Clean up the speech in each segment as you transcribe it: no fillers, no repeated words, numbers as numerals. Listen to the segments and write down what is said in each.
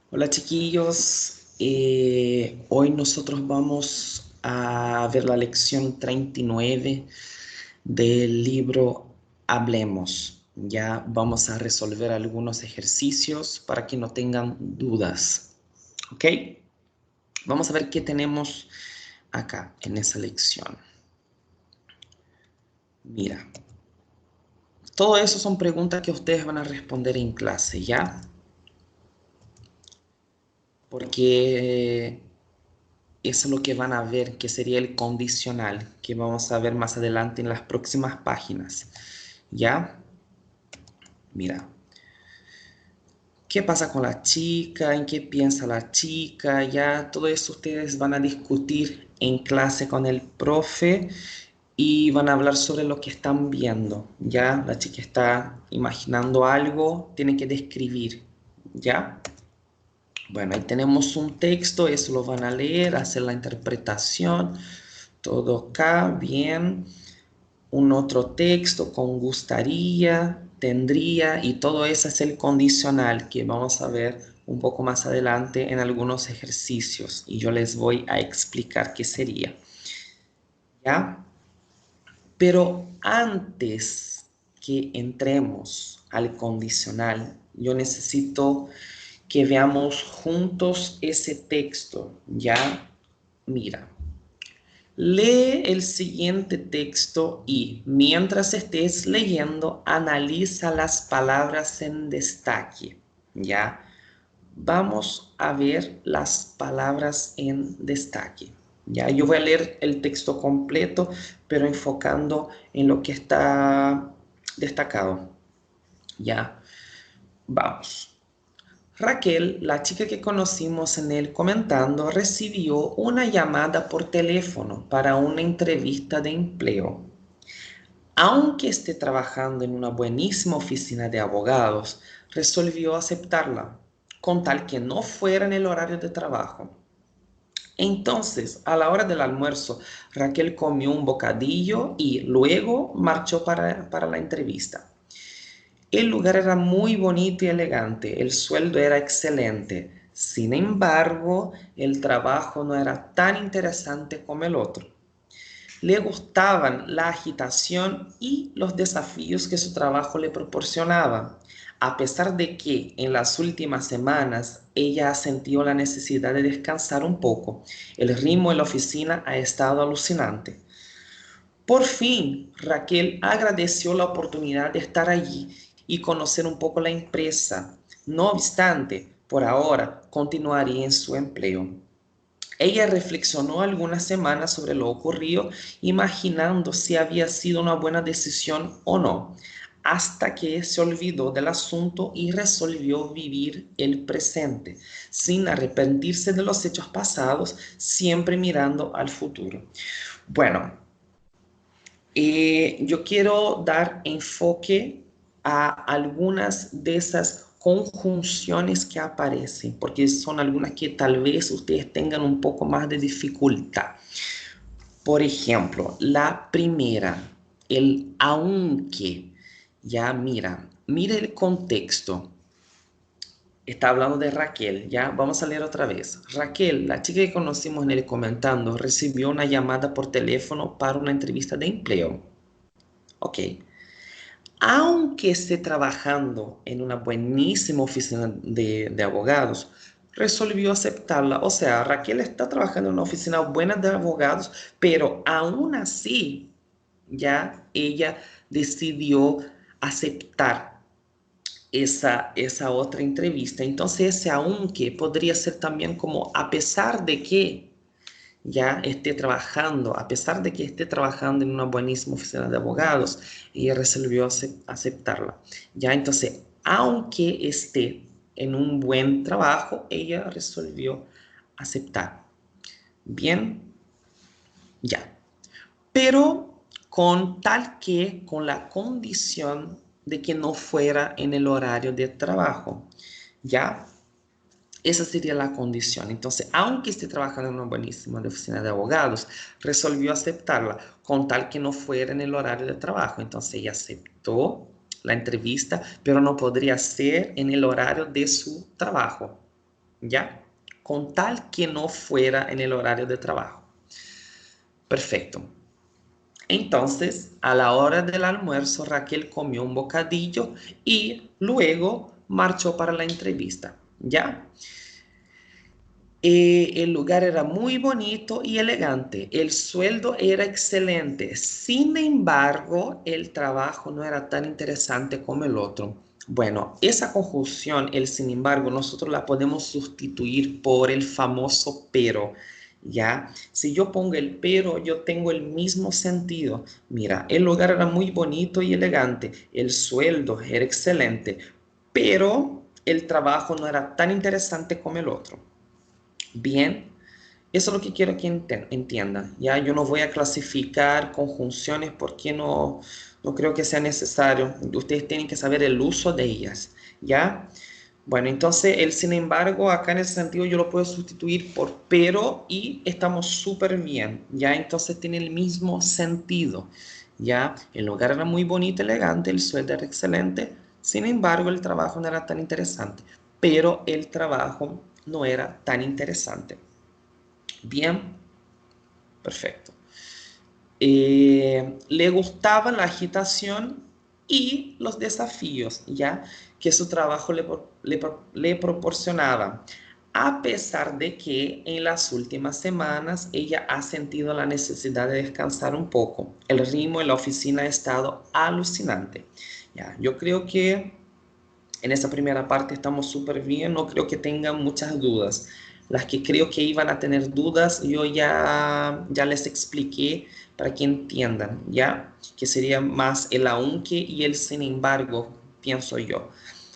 Hola chiquillos, hoy nosotros vamos a ver la lección 39 del libro Hablemos. Ya vamos a resolver algunos ejercicios para que no tengan dudas. ¿Ok? Vamos a ver qué tenemos acá en esa lección. Mira, todo eso son preguntas que ustedes van a responder en clase, ¿ya? Porque eso es lo que van a ver, que sería el condicional, que vamos a ver más adelante en las próximas páginas. ¿Ya? Mira, ¿qué pasa con la chica? ¿En qué piensa la chica? Ya, todo eso ustedes van a discutir en clase con el profe y van a hablar sobre lo que están viendo. ¿Ya? La chica está imaginando algo, tiene que describir. ¿Ya? Bueno, ahí tenemos un texto, eso lo van a leer, hacer la interpretación. Todo acá, bien. Un otro texto con gustaría, tendría y todo eso es el condicional que vamos a ver un poco más adelante en algunos ejercicios y yo les voy a explicar qué sería. ¿Ya? Pero antes que entremos al condicional, yo necesito que veamos juntos ese texto. ¿Ya? Mira. Lee el siguiente texto y, mientras estés leyendo, analiza las palabras en destaque. ¿Ya? Vamos a ver las palabras en destaque. ¿Ya? Yo voy a leer el texto completo, pero enfocando en lo que está destacado. ¿Ya? Vamos. Raquel, la chica que conocimos en el comentando, recibió una llamada por teléfono para una entrevista de empleo. Aunque esté trabajando en una buenísima oficina de abogados, resolvió aceptarla, con tal que no fuera en el horario de trabajo. Entonces, a la hora del almuerzo, Raquel comió un bocadillo y luego marchó para la entrevista. El lugar era muy bonito y elegante, el sueldo era excelente. Sin embargo, el trabajo no era tan interesante como el otro. Le gustaban la agitación y los desafíos que su trabajo le proporcionaba, a pesar de que en las últimas semanas ella ha sentido la necesidad de descansar un poco. El ritmo en la oficina ha estado alucinante. Por fin, Raquel agradeció la oportunidad de estar allí y conocer un poco la empresa. No obstante, por ahora continuaría en su empleo. Ella reflexionó algunas semanas sobre lo ocurrido, imaginando si había sido una buena decisión o no, hasta que se olvidó del asunto y resolvió vivir el presente, sin arrepentirse de los hechos pasados, siempre mirando al futuro. Bueno, yo quiero dar enfoque a algunas de esas conjunciones que aparecen, porque son algunas que tal vez ustedes tengan un poco más de dificultad. Por ejemplo, la primera, el aunque. Ya mira el contexto. Está hablando de Raquel, ya vamos a leer otra vez. Raquel, la chica que conocimos en el comentando, recibió una llamada por teléfono para una entrevista de empleo. Ok. Aunque esté trabajando en una buenísima oficina de abogados, resolvió aceptarla. O sea, Raquel está trabajando en una oficina buena de abogados, pero aún así, ya ella decidió aceptar esa otra entrevista. Entonces, ese aunque podría ser también como a pesar de que ya esté trabajando, a pesar de que esté trabajando en una buenísima oficina de abogados, ella resolvió aceptarla. Ya, entonces, aunque esté en un buen trabajo, ella resolvió aceptar. Bien, ya. Pero con tal que, con la condición de que no fuera en el horario de trabajo. Ya, esa sería la condición. Entonces, aunque esté trabajando en una buenísima oficina de abogados, resolvió aceptarla con tal que no fuera en el horario de trabajo. Entonces, ella aceptó la entrevista, pero no podría ser en el horario de su trabajo. ¿ya? Con tal que no fuera en el horario de trabajo. Perfecto. Entonces, a la hora del almuerzo, Raquel comió un bocadillo y luego marchó para la entrevista, ¿ya? El lugar era muy bonito y elegante, el sueldo era excelente, sin embargo, el trabajo no era tan interesante como el otro. Bueno, esa conjunción, el sin embargo, nosotros la podemos sustituir por el famoso pero, ¿ya? Si yo pongo el pero, yo tengo el mismo sentido. Mira, el lugar era muy bonito y elegante, el sueldo era excelente, pero el trabajo no era tan interesante como el otro. Bien, eso es lo que quiero que entiendan. Ya, yo no voy a clasificar conjunciones porque no creo que sea necesario. Ustedes tienen que saber el uso de ellas. Ya, bueno, entonces el sin embargo, acá en ese sentido yo lo puedo sustituir por pero y estamos súper bien. Ya, entonces tiene el mismo sentido. Ya, el lugar era muy bonito, elegante, el sueldo era excelente. Sin embargo, el trabajo no era tan interesante. Pero el trabajo no era tan interesante. Bien, perfecto. Le gustaba la agitación y los desafíos, ya que su trabajo le proporcionaba, a pesar de que en las últimas semanas ella ha sentido la necesidad de descansar un poco. El ritmo en la oficina ha estado alucinante. Ya, yo creo que en esa primera parte estamos súper bien, no creo que tengan muchas dudas. Las que creo que iban a tener dudas, yo ya les expliqué para que entiendan, ¿ya? Que sería más el aunque y el sin embargo, pienso yo.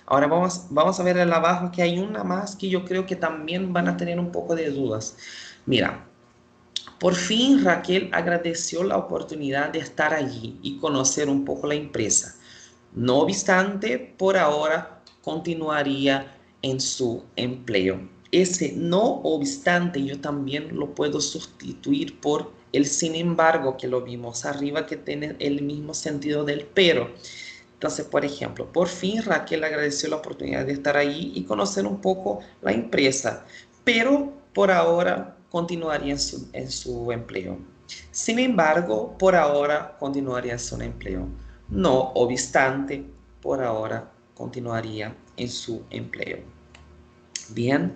Ahora vamos a ver el abajo que hay una más que yo creo que también van a tener un poco de dudas. Mira, por fin Raquel agradeció la oportunidad de estar allí y conocer un poco la empresa. No obstante, por ahora continuaría en su empleo. Ese no obstante yo también lo puedo sustituir por el sin embargo que lo vimos arriba que tiene el mismo sentido del pero. Entonces, por ejemplo, por fin Raquel agradeció la oportunidad de estar allí y conocer un poco la empresa, pero por ahora continuaría en su empleo. Sin embargo, por ahora continuaría en su empleo. No obstante, por ahora continuaría en su empleo. Bien.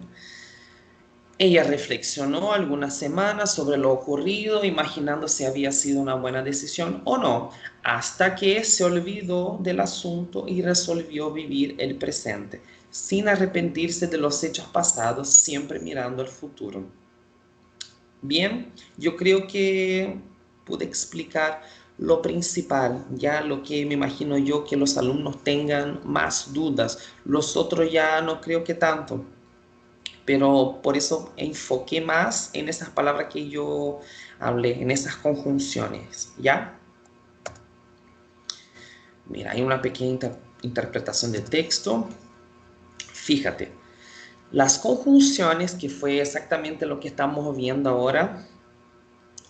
Ella reflexionó algunas semanas sobre lo ocurrido, imaginando si había sido una buena decisión o no, hasta que se olvidó del asunto y resolvió vivir el presente, sin arrepentirse de los hechos pasados, siempre mirando al futuro. Bien, yo creo que pude explicar lo principal, ya lo que me imagino yo que los alumnos tengan más dudas. Los otros ya no creo que tanto, pero por eso enfoqué más en esas palabras que yo hablé, en esas conjunciones, ¿ya? Mira, hay una pequeña interpretación de texto. Fíjate, las conjunciones, que fue exactamente lo que estamos viendo ahora,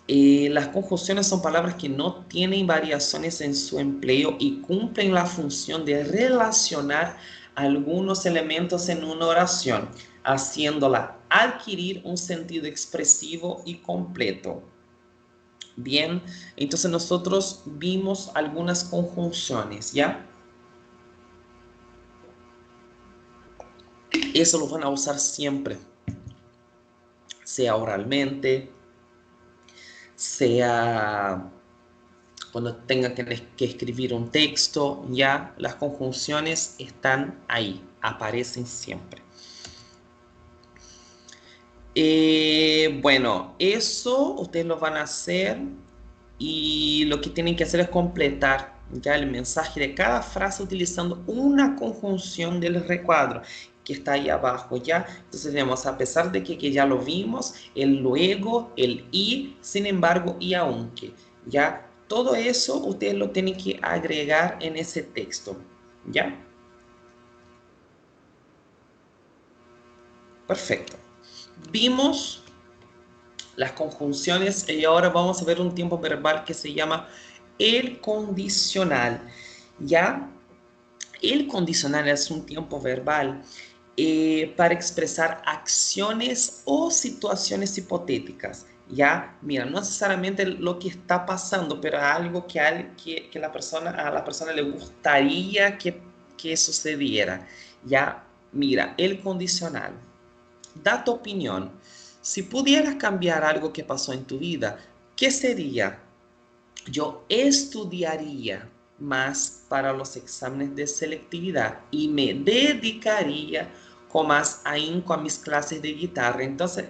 las conjunciones son palabras que no tienen variaciones en su empleo y cumplen la función de relacionar algunos elementos en una oración, haciéndola adquirir un sentido expresivo y completo. Bien, entonces nosotros vimos algunas conjunciones, ¿ya? Eso lo van a usar siempre, sea oralmente, sea cuando tengan que escribir un texto, ya las conjunciones están ahí, aparecen siempre. Bueno, eso ustedes lo van a hacer y lo que tienen que hacer es completar ya el mensaje de cada frase utilizando una conjunción del recuadro que está ahí abajo, ¿ya? Entonces tenemos, a pesar de que ya lo vimos, el luego, el y, sin embargo, y aunque, ¿ya? Todo eso ustedes lo tienen que agregar en ese texto, ¿ya? Perfecto. Vimos las conjunciones y ahora vamos a ver un tiempo verbal que se llama el condicional, ¿ya? El condicional es un tiempo verbal para expresar acciones o situaciones hipotéticas. Ya, mira, no necesariamente lo que está pasando, pero algo que a la persona le gustaría que sucediera. Ya, mira, el condicional. Da tu opinión. Si pudieras cambiar algo que pasó en tu vida, ¿qué sería? Yo estudiaría más para los exámenes de selectividad y me dedicaría con más ahínco a mis clases de guitarra. Entonces,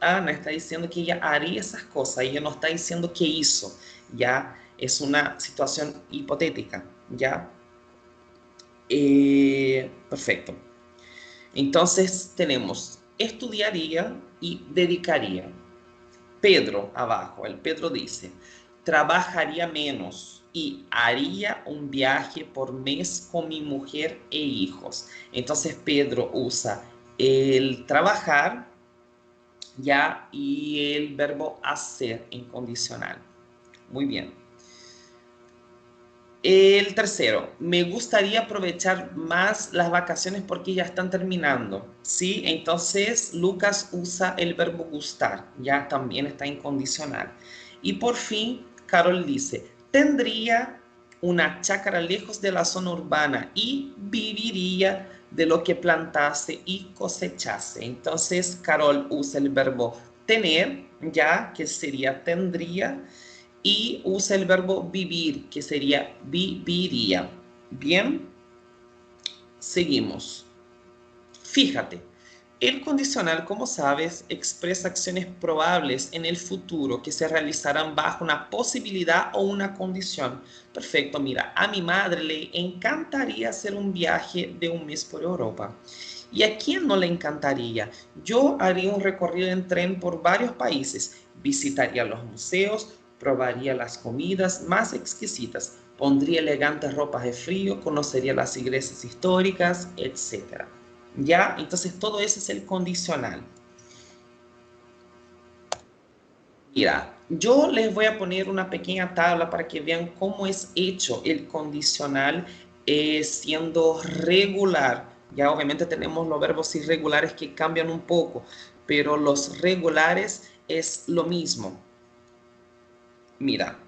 Ana está diciendo que ella haría esas cosas, ella no está diciendo que hizo, ya es una situación hipotética, ya. Perfecto. Entonces tenemos estudiaría y dedicaría. Pedro abajo, el Pedro dice, trabajaría menos y haría un viaje por mes con mi mujer e hijos. Entonces Pedro usa el trabajar ya y el verbo hacer en condicional. Muy bien. El tercero, me gustaría aprovechar más las vacaciones porque ya están terminando, ¿sí? Entonces, Lucas usa el verbo gustar, ya también está incondicional. Y por fin, Carol dice, tendría una chácara lejos de la zona urbana y viviría de lo que plantase y cosechase. Entonces, Carol usa el verbo tener, ya que sería tendría, y usa el verbo vivir, que sería viviría. Bien, seguimos. Fíjate, el condicional, como sabes, expresa acciones probables en el futuro que se realizarán bajo una posibilidad o una condición. Perfecto, mira, a mi madre le encantaría hacer un viaje de un mes por Europa. ¿Y a quién no le encantaría? Yo haría un recorrido en tren por varios países, visitaría los museos, probaría las comidas más exquisitas, pondría elegantes ropas de frío, conocería las iglesias históricas, etc. ¿Ya? Entonces todo eso es el condicional. Mira, yo les voy a poner una pequeña tabla para que vean cómo es hecho el condicional siendo regular. Ya obviamente tenemos los verbos irregulares que cambian un poco, pero los regulares es lo mismo. Mira.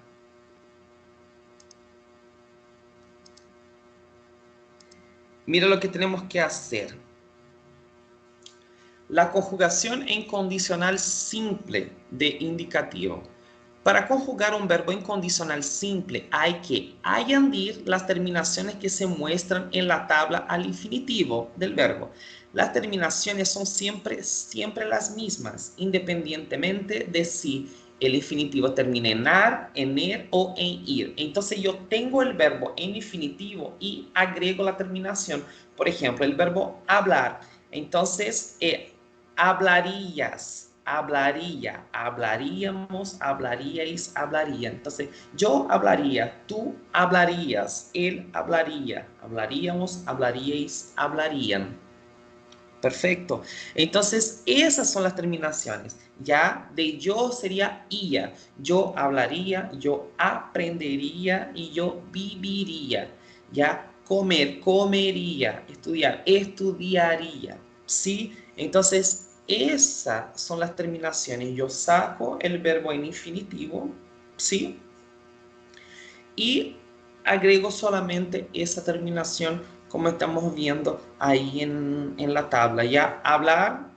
Mira lo que tenemos que hacer. La conjugación en condicional simple de indicativo. Para conjugar un verbo en condicional simple hay que añadir las terminaciones que se muestran en la tabla al infinitivo del verbo. Las terminaciones son siempre las mismas, independientemente de si el infinitivo termina en ar, en er o en ir. Entonces yo tengo el verbo en infinitivo y agrego la terminación. Por ejemplo, el verbo hablar. Entonces, hablarías, hablaría, hablaríamos, hablaríais, hablaría. Entonces, yo hablaría, tú hablarías, él hablaría, hablaríamos, hablaríais, hablarían. Perfecto. Entonces, esas son las terminaciones. Ya de yo sería ia. Yo hablaría, yo aprendería y yo viviría. Ya comer, comería. Estudiar, estudiaría. ¿Sí? Entonces, esas son las terminaciones. Yo saco el verbo en infinitivo. ¿Sí? Y agrego solamente esa terminación como estamos viendo ahí en la tabla. Ya hablar,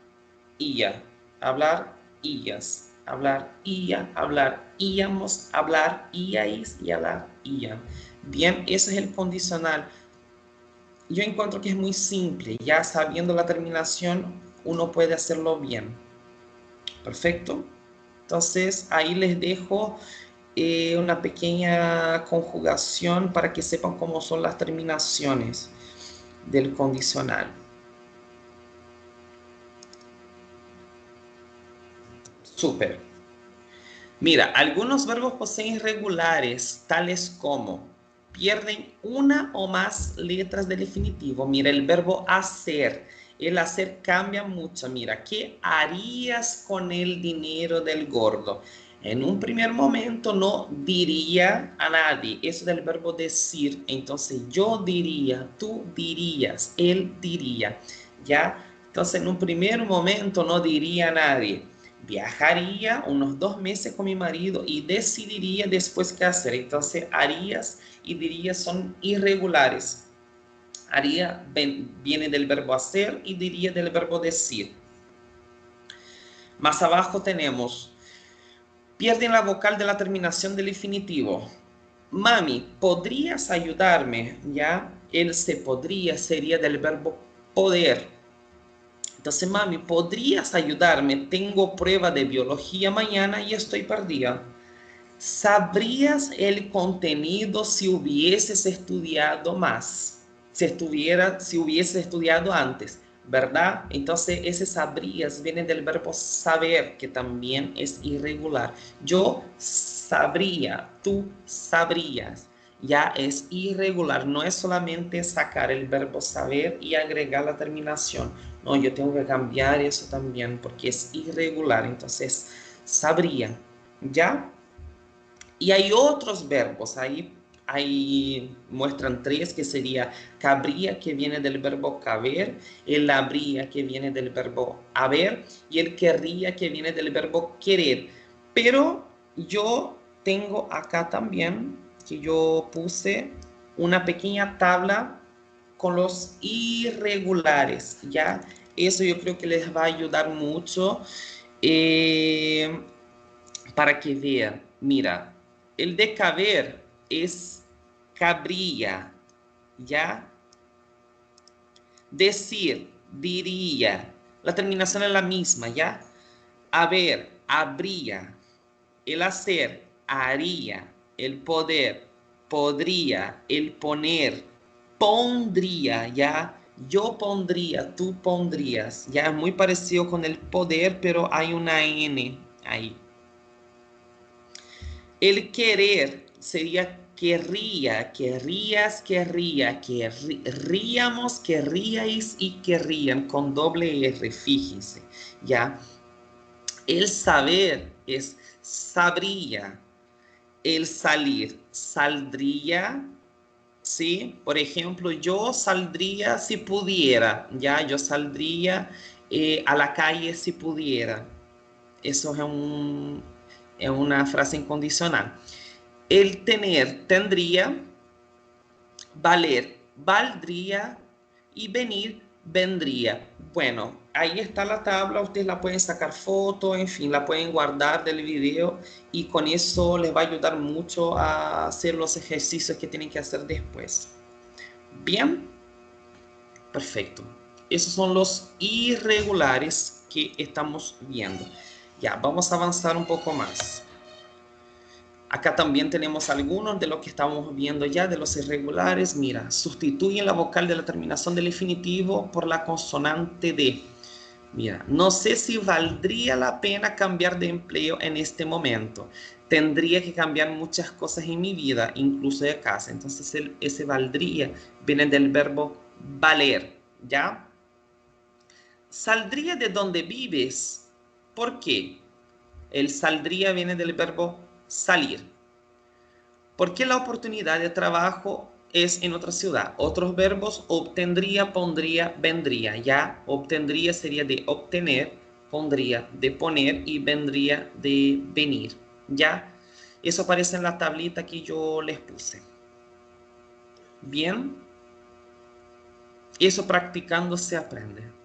ia, hablar, ias, hablar, ia, hablar, íamos, hablar, iais y hablar, ian. Bien, ese es el condicional. Yo encuentro que es muy simple, ya sabiendo la terminación uno puede hacerlo bien. Perfecto. Entonces ahí les dejo una pequeña conjugación para que sepan cómo son las terminaciones del condicional. Súper. Mira, algunos verbos poseen irregulares, tales como pierden una o más letras del infinitivo. Mira, el verbo hacer. El hacer cambia mucho. Mira, ¿qué harías con el dinero del gordo? En un primer momento no diría a nadie. Eso del verbo decir. Entonces yo diría, tú dirías, él diría. ¿ya? Entonces, en un primer momento no diría a nadie. Viajaría unos 2 meses con mi marido y decidiría después qué hacer. Entonces, harías y dirías son irregulares. Haría viene del verbo hacer y diría del verbo decir. Más abajo tenemos, pierden la vocal de la terminación del infinitivo. Mami, ¿podrías ayudarme? ¿Ya? El se podría sería del verbo poder. Entonces, mami, ¿podrías ayudarme? Tengo prueba de biología mañana y estoy perdida. ¿Sabrías el contenido si hubieses estudiado más? Si hubieses estudiado antes, ¿verdad? Entonces, ese sabrías viene del verbo saber, que también es irregular. Yo sabría, tú sabrías. Ya es irregular, no es solamente sacar el verbo saber y agregar la terminación. No, yo tengo que cambiar eso también porque es irregular. Entonces, sabría, ¿ya? Y hay otros verbos, ahí muestran 3, que sería cabría, que viene del verbo caber, el habría, que viene del verbo haber, y el querría, que viene del verbo querer. Pero yo tengo acá también, que yo puse una pequeña tabla con los irregulares, ¿ya? Eso yo creo que les va a ayudar mucho. Eh, para que vean. Mira, el de caber es cabría, ¿ya? Decir, diría. La terminación es la misma, ¿ya? Haber, habría. El hacer, haría. El poder, podría. El poner, pondría, ¿ya? Yo pondría, tú pondrías. Ya es muy parecido con el poder, pero hay una N ahí. El querer sería querría, querrías, querría, querríamos, querríais y querrían con doble R, fíjense, ¿ya? El saber es sabría, el salir, saldría, ¿sí? Por ejemplo, yo saldría si pudiera, ¿ya? Yo saldría a la calle si pudiera. Eso es una frase incondicional. El tener, tendría, valer, valdría y venir, vendría. Bueno, ahí está la tabla, ustedes la pueden sacar foto, en fin, la pueden guardar del video y con eso les va a ayudar mucho a hacer los ejercicios que tienen que hacer después. Bien, perfecto. Esos son los irregulares que estamos viendo. Ya, vamos a avanzar un poco más. Acá también tenemos algunos de los que estamos viendo ya, de los irregulares. Mira, sustituyen la vocal de la terminación del infinitivo por la consonante D. Mira, no sé si valdría la pena cambiar de empleo en este momento. Tendría que cambiar muchas cosas en mi vida, incluso de casa. Entonces, ese valdría viene del verbo valer, ¿ya? Saldría de donde vives. ¿Por qué? El saldría viene del verbo salir. ¿Por qué la oportunidad de trabajo es en otra ciudad? Otros verbos, obtendría, pondría, vendría. Ya obtendría sería de obtener, pondría de poner y vendría de venir. Ya, eso aparece en la tablita que yo les puse. Bien, eso practicando se aprende.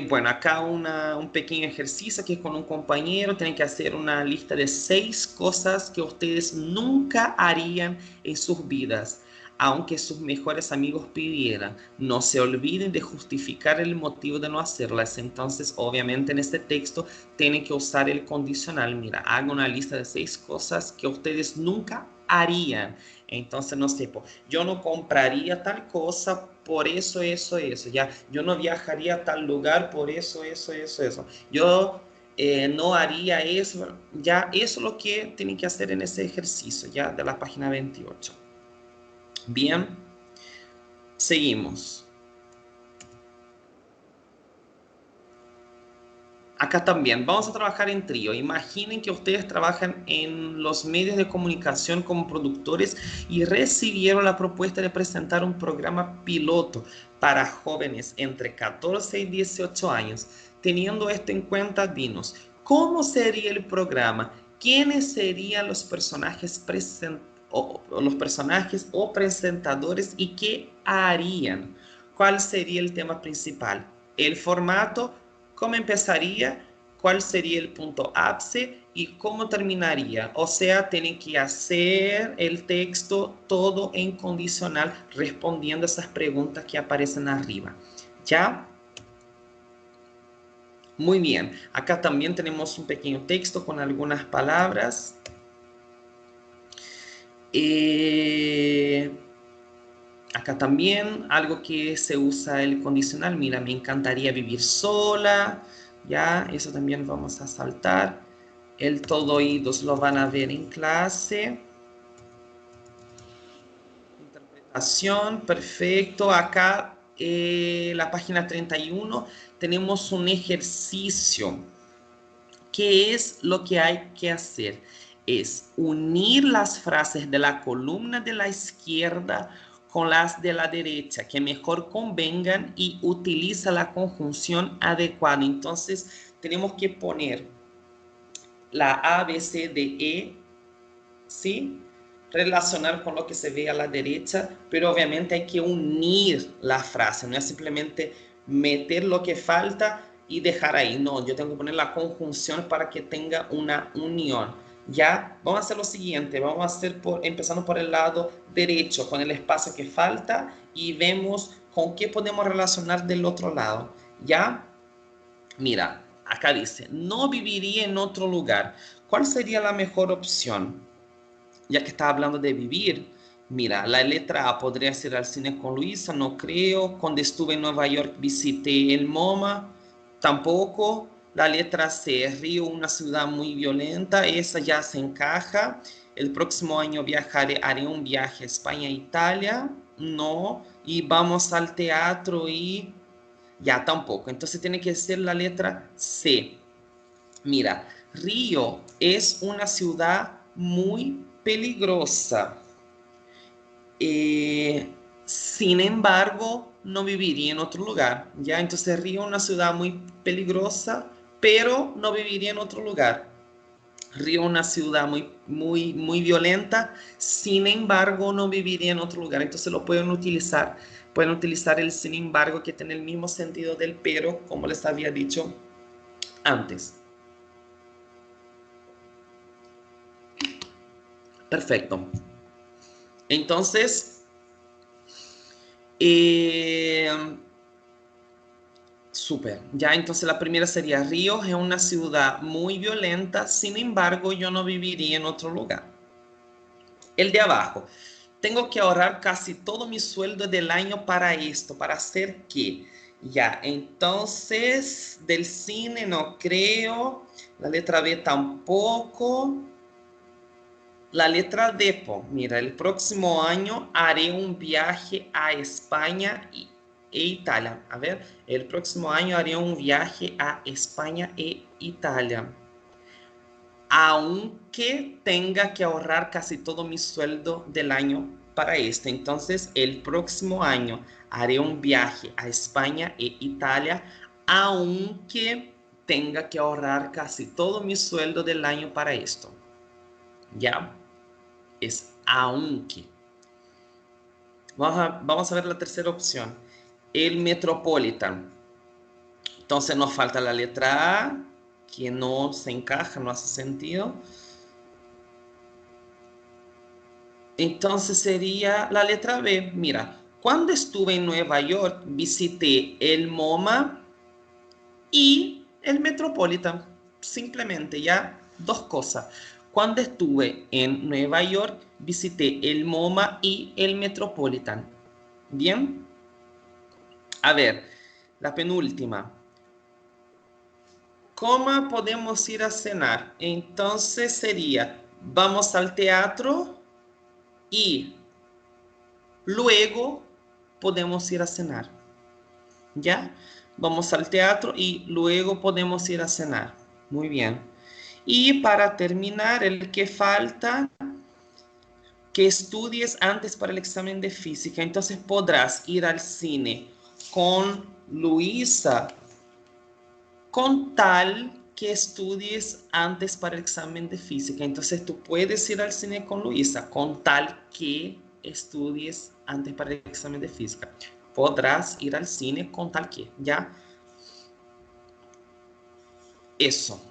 Bueno, acá un pequeño ejercicio que con un compañero tienen que hacer una lista de 6 cosas que ustedes nunca harían en sus vidas, aunque sus mejores amigos pidieran. No se olviden de justificar el motivo de no hacerlas. Entonces, obviamente en este texto tienen que usar el condicional. Mira, hagan una lista de 6 cosas que ustedes nunca harían. Entonces, no sé, yo no compraría tal cosa por eso, ya. Yo no viajaría a tal lugar por eso. Yo no haría eso, ya. Eso es lo que tienen que hacer en ese ejercicio, ya, de la página 28. Bien, seguimos. Acá también, vamos a trabajar en trío. Imaginen que ustedes trabajan en los medios de comunicación como productores y recibieron la propuesta de presentar un programa piloto para jóvenes entre 14 y 18 años. Teniendo esto en cuenta, dinos, ¿cómo sería el programa? ¿Quiénes serían los personajes o presentadores y qué harían? ¿Cuál sería el tema principal? El formato, cómo empezaría, cuál sería el punto ápice y cómo terminaría. O sea, tienen que hacer el texto todo en condicional respondiendo a esas preguntas que aparecen arriba. ¿Ya? Muy bien. Acá también tenemos un pequeño texto con algunas palabras. Acá también algo que se usa el condicional. Mira, me encantaría vivir sola. Ya, eso también vamos a saltar. El todo oídos lo van a ver en clase. Interpretación, perfecto. Acá, la página 31, tenemos un ejercicio. ¿Qué es lo que hay que hacer? Es unir las frases de la columna de la izquierda con las de la derecha, que mejor convengan y utiliza la conjunción adecuada. Entonces, tenemos que poner la A, B, C, D, E, ¿sí? Relacionar con lo que se ve a la derecha, pero obviamente hay que unir la frase, no es simplemente meter lo que falta y dejar ahí. No, yo tengo que poner la conjunción para que tenga una unión. Ya, vamos a hacer lo siguiente, vamos a hacer empezando por el lado derecho, con el espacio que falta y vemos con qué podemos relacionar del otro lado. Ya, mira, acá dice, no viviría en otro lugar. ¿Cuál sería la mejor opción? Ya que está hablando de vivir, mira, la letra A podría ser al cine con Luisa, no creo. Cuando estuve en Nueva York visité el MoMA, tampoco. La letra C, Río, una ciudad muy violenta, esa ya se encaja. El próximo año viajaré, haré un viaje a España e Italia, no. Y vamos al teatro y ya tampoco. Entonces tiene que ser la letra C. Mira, Río es una ciudad muy peligrosa. Sin embargo, no viviría en otro lugar. ¿Ya? Entonces Río es una ciudad muy peligrosa, pero no viviría en otro lugar. Río es una ciudad muy violenta, sin embargo, no viviría en otro lugar. Entonces lo pueden utilizar. Pueden utilizar el sin embargo que tiene el mismo sentido del pero, como les había dicho antes. Perfecto. Entonces, eh, súper. Ya, entonces la primera sería Río es una ciudad muy violenta, sin embargo, yo no viviría en otro lugar. El de abajo. Tengo que ahorrar casi todo mi sueldo del año para esto, para hacer qué. Ya, entonces del cine no creo, la letra B tampoco. La letra D, mira, el próximo año haré un viaje a España e Italia. A ver, el próximo año haré un viaje a España e Italia. Aunque tenga que ahorrar casi todo mi sueldo del año para esto. Entonces, el próximo año haré un viaje a España e Italia, aunque tenga que ahorrar casi todo mi sueldo del año para esto. ¿Ya? Es aunque. Vamos a ver la tercera opción. El Metropolitan. Entonces nos falta la letra A, que no se encaja, no hace sentido. Entonces sería la letra B. Mira, cuando estuve en Nueva York, visité el MoMA y el Metropolitan. Simplemente ya dos cosas. Cuando estuve en Nueva York, visité el MoMA y el Metropolitan. Bien. A ver, la penúltima. ¿Cómo podemos ir a cenar? Entonces sería, vamos al teatro y luego podemos ir a cenar. ¿Ya? vamos al teatro y luego podemos ir a cenar. Muy bien. Y para terminar, el que falta, que estudies antes para el examen de física. Entonces podrás ir al cine con Luisa con tal que estudies antes para el examen de física. Entonces tú puedes ir al cine con Luisa con tal que estudies antes para el examen de física. Podrás ir al cine con tal que, ¿ya? Eso,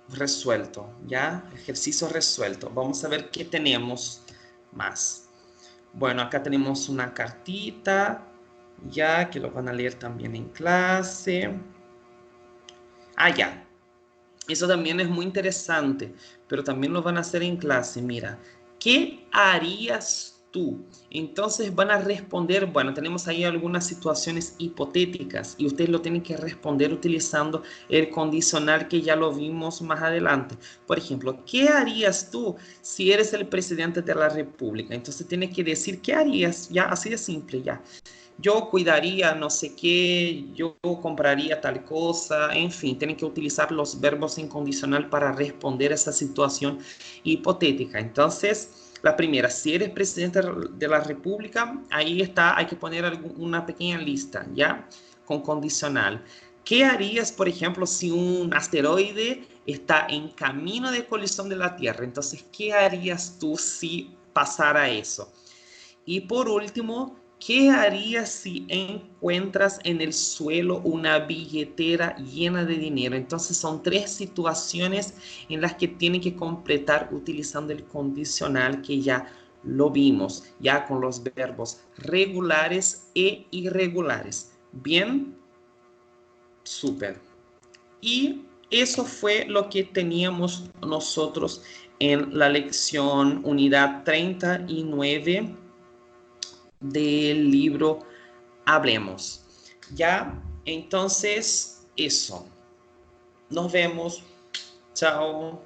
resuelto, ¿ya? Ejercicio resuelto. Vamos a ver qué tenemos más. Bueno, acá tenemos una cartita, ya que lo van a leer también en clase. Ah, ya. Eso también es muy interesante, pero también lo van a hacer en clase. Mira, ¿qué harías tú? Entonces van a responder, bueno, tenemos ahí algunas situaciones hipotéticas y ustedes lo tienen que responder utilizando el condicional que ya lo vimos más adelante. Por ejemplo, ¿qué harías tú si eres el presidente de la República? Entonces tienes que decir, ¿qué harías? Ya, así de simple, ya. Yo cuidaría no sé qué, yo compraría tal cosa, en fin, tienen que utilizar los verbos en condicional para responder a esa situación hipotética. Entonces, la primera, si eres presidente de la República, ahí está, hay que poner una pequeña lista, ¿ya? Con condicional. ¿Qué harías, por ejemplo, si un asteroide está en camino de colisión de la Tierra? Entonces, ¿qué harías tú si pasara eso? Y por último, ¿qué harías si encuentras en el suelo una billetera llena de dinero? Entonces son tres situaciones en las que tienen que completar utilizando el condicional que ya lo vimos, ya con los verbos regulares e irregulares. Bien, súper. Y eso fue lo que teníamos nosotros en la lección unidad 39 del libro Hablemos. Ya, entonces, eso. Nos vemos. Chao.